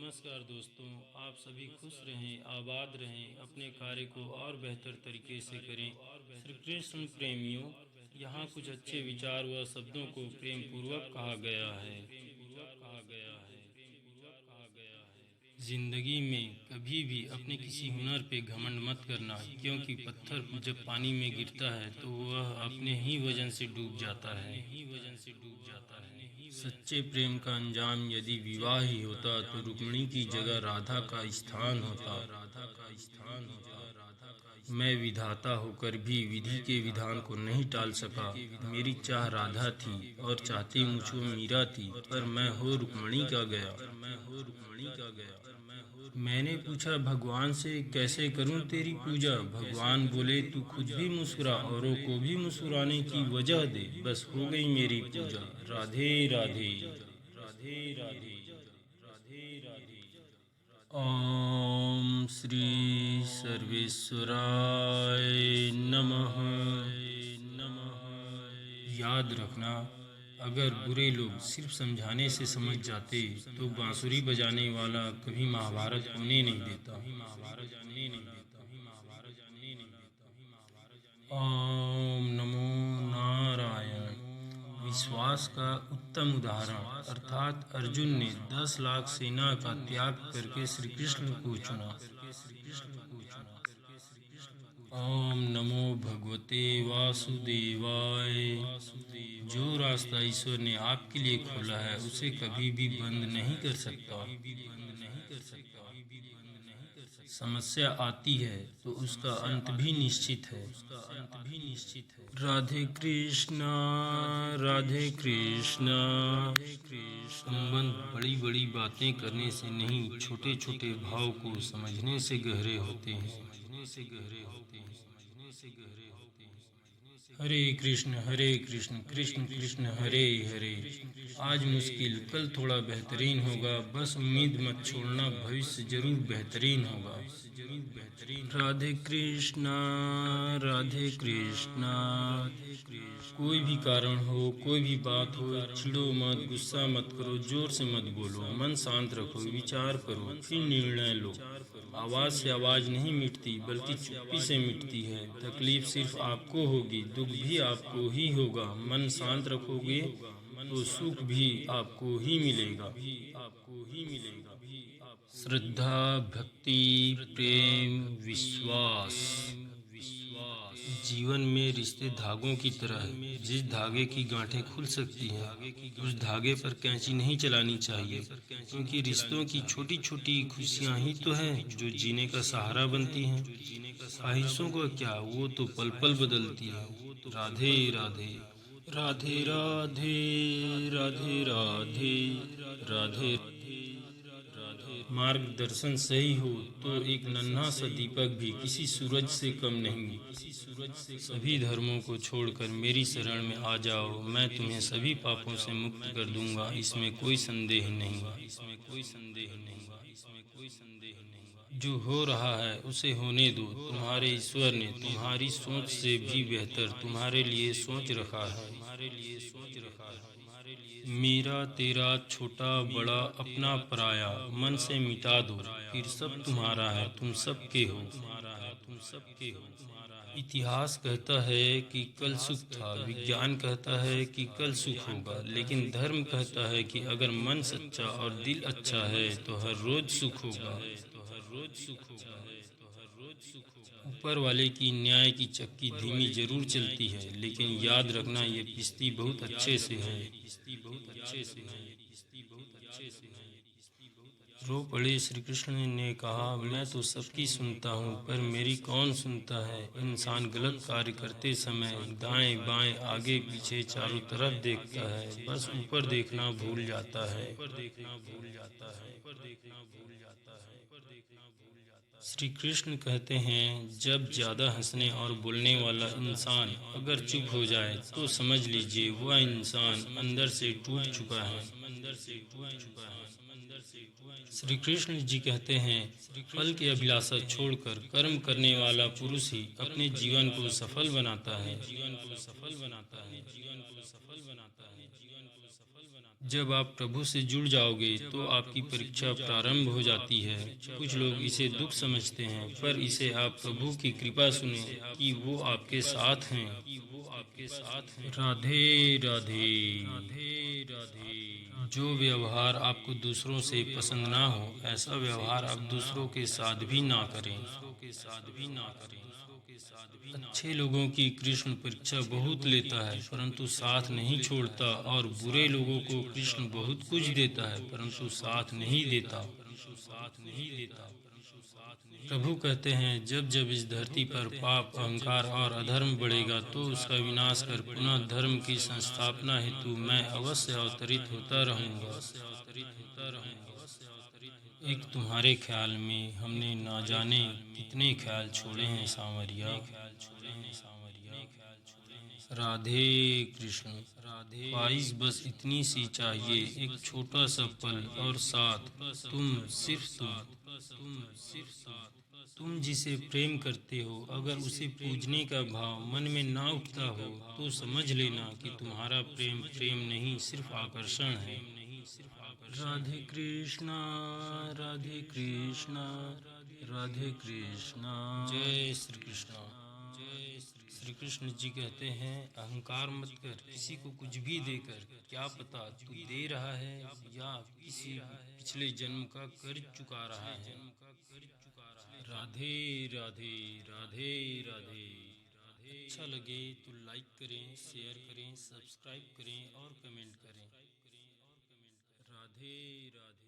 नमस्कार दोस्तों, आप सभी खुश रहें, आबाद रहें, अपने कार्य को और बेहतर तरीके से करें। श्री कृष्ण प्रेमियों, यहाँ कुछ अच्छे विचार व शब्दों को प्रेम पूर्वक कहा गया है। जिंदगी में कभी भी अपने किसी हुनर पे घमंड मत करना, क्योंकि पत्थर जब पानी में गिरता है तो वह अपने ही वजन से डूब जाता है। सच्चे प्रेम का अंजाम यदि विवाह ही होता तो रुक्मिणी की जगह राधा का स्थान होता। मैं विधाता होकर भी विधि के विधान को नहीं टाल सका। मेरी चाह राधा थी और चाहती मुझको मीरा थी, पर मैं हो रुक्मिणी का गया। मैंने पूछा भगवान से, कैसे करूं तेरी पूजा? भगवान बोले, तू खुद भी मुस्कुरा, औरों को भी मुस्कुराने की वजह दे, बस हो गई मेरी पूजा। राधे राधे राधे राधे राधे राधे। ओम श्री सर्वेश्वराय नमः। याद रखना, अगर बुरे लोग सिर्फ समझाने से समझ जाते तो बांसुरी बजाने वाला कभी महाभारत होने नहीं देता। ओम नमो नारायण। विश्वास का उत्तम उदाहरण, अर्थात अर्जुन ने 10 लाख सेना का त्याग करके श्री कृष्ण को चुना। ओम नमो भगवते वासुदेवाय। जो रास्ता ईश्वर ने आपके लिए खोला है उसे कभी भी बंद नहीं कर सकता। समस्या आती है तो उसका अंत भी निश्चित है। राधे कृष्णा राधे कृष्णा। संबंध बड़ी बड़ी बातें करने से नहीं, छोटे छोटे भाव को समझने से गहरे होते हैं। हरे कृष्ण कृष्ण कृष्ण हरे हरे। आज मुश्किल, कल थोड़ा बेहतरीन होगा। बस उम्मीद मत छोड़ना, भविष्य जरूर बेहतरीन होगा। राधे कृष्णा राधे कृष्णा। कोई भी कारण हो, कोई भी बात हो, चिढ़ो मत, गुस्सा मत करो, जोर से मत बोलो, मन शांत रखो, विचार करो, फिर निर्णय लो। आवाज से आवाज नहीं मिटती, बल्कि चुप्पी से मिटती है। तकलीफ सिर्फ आपको होगी, दुख भी आपको ही होगा। मन शांत रखोगे तो सुख भी आपको ही मिलेगा। श्रद्धा, भक्ति, प्रेम, विश्वास। जीवन में रिश्ते धागों की तरह है। जिस धागे की गांठें खुल सकती हैं, उस धागे पर कैंची नहीं चलानी चाहिए, क्योंकि रिश्तों की छोटी छोटी खुशियां ही तो हैं जो जीने का सहारा बनती हैं। ख्वाहिशों का क्या, वो तो पल पल बदलती है। राधे राधे राधे राधे राधे राधे राधे। मार्गदर्शन सही हो तो एक नन्हा सा दीपक भी किसी सूरज से कम नहीं। सभी धर्मों को छोड़कर मेरी शरण में आ जाओ, मैं तुम्हें सभी पापों से मुक्त कर दूंगा, इसमें कोई संदेह नहीं। जो हो रहा है उसे होने दो। तुम्हारे ईश्वर ने तुम्हारी सोच से भी बेहतर तुम्हारे लिए सोच रखा है। मेरा तेरा छोटा बड़ा अपना पराया मन से मिटा दो, फिर सब तुम्हारा है, तुम सबके हो। इतिहास कहता है कि कल सुख था, विज्ञान कहता है कि कल सुख होगा, लेकिन धर्म कहता है कि अगर मन सच्चा और दिल अच्छा है तो हर रोज सुख होगा। ऊपर वाले की न्याय की चक्की धीमी जरूर चलती है, लेकिन याद रखना ये पिसती बहुत अच्छे से है। रो पड़े श्री कृष्ण ने कहा, मैं तो सबकी सुनता हूँ, पर मेरी कौन सुनता है। इंसान गलत कार्य करते समय दाएं बाएं आगे पीछे चारों तरफ देखता है, बस ऊपर देखना भूल जाता है। श्री कृष्ण कहते हैं, जब ज्यादा हंसने और बोलने वाला इंसान अगर चुप हो जाए तो समझ लीजिए वह इंसान अंदर से टूट चुका है। श्री कृष्ण जी कहते हैं, फल की अभिलाषा छोड़कर कर्म करने वाला पुरुष ही अपने जीवन को सफल बनाता है। जब आप प्रभु से जुड़ जाओगे तो आपकी परीक्षा प्रारंभ हो जाती है। कुछ लोग इसे दुख समझते हैं, पर इसे आप प्रभु की कृपा सुने कि वो आपके साथ हैं। राधे राधे। जो व्यवहार आपको दूसरों से पसंद ना हो, ऐसा व्यवहार आप दूसरों के साथ भी ना करें। अच्छे लोगों की कृष्ण परीक्षा बहुत लेता है, परंतु साथ नहीं छोड़ता, और बुरे लोगों को कृष्ण बहुत कुछ देता है, परंतु साथ नहीं देता। प्रभु कहते हैं, जब जब इस धरती पर पाप, अहंकार और अधर्म बढ़ेगा तो उसका विनाश कर पुनः धर्म की संस्थापना हेतु मैं अवश्य अवतरित होता रहूंगा। एक तुम्हारे ख्याल में हमने ना जाने कितने ख्याल छोड़े हैं सांवरिया। राधे कृष्ण। ख्वाहिश बस इतनी सी चाहिए, एक छोटा सा पल और साथ तुम जिसे प्रेम करते हो, अगर उसे पूजने का भाव मन में ना उठता हो तो समझ लेना कि तुम्हारा प्रेम प्रेम नहीं, सिर्फ आकर्षण है। राधे कृष्णा, राधे कृष्णा, राधे कृष्णा। जय श्री कृष्णा। श्री कृष्ण जी कहते हैं, अहंकार मत कर, किसी को कुछ भी देकर, क्या पता तू दे रहा है या किसी पिछले जन्म का कर्ज चुका रहा है। राधे राधे राधे राधे। अच्छा लगे तो लाइक करें, शेयर करें, सब्सक्राइब करें और कमेंट करें। राधे राधे।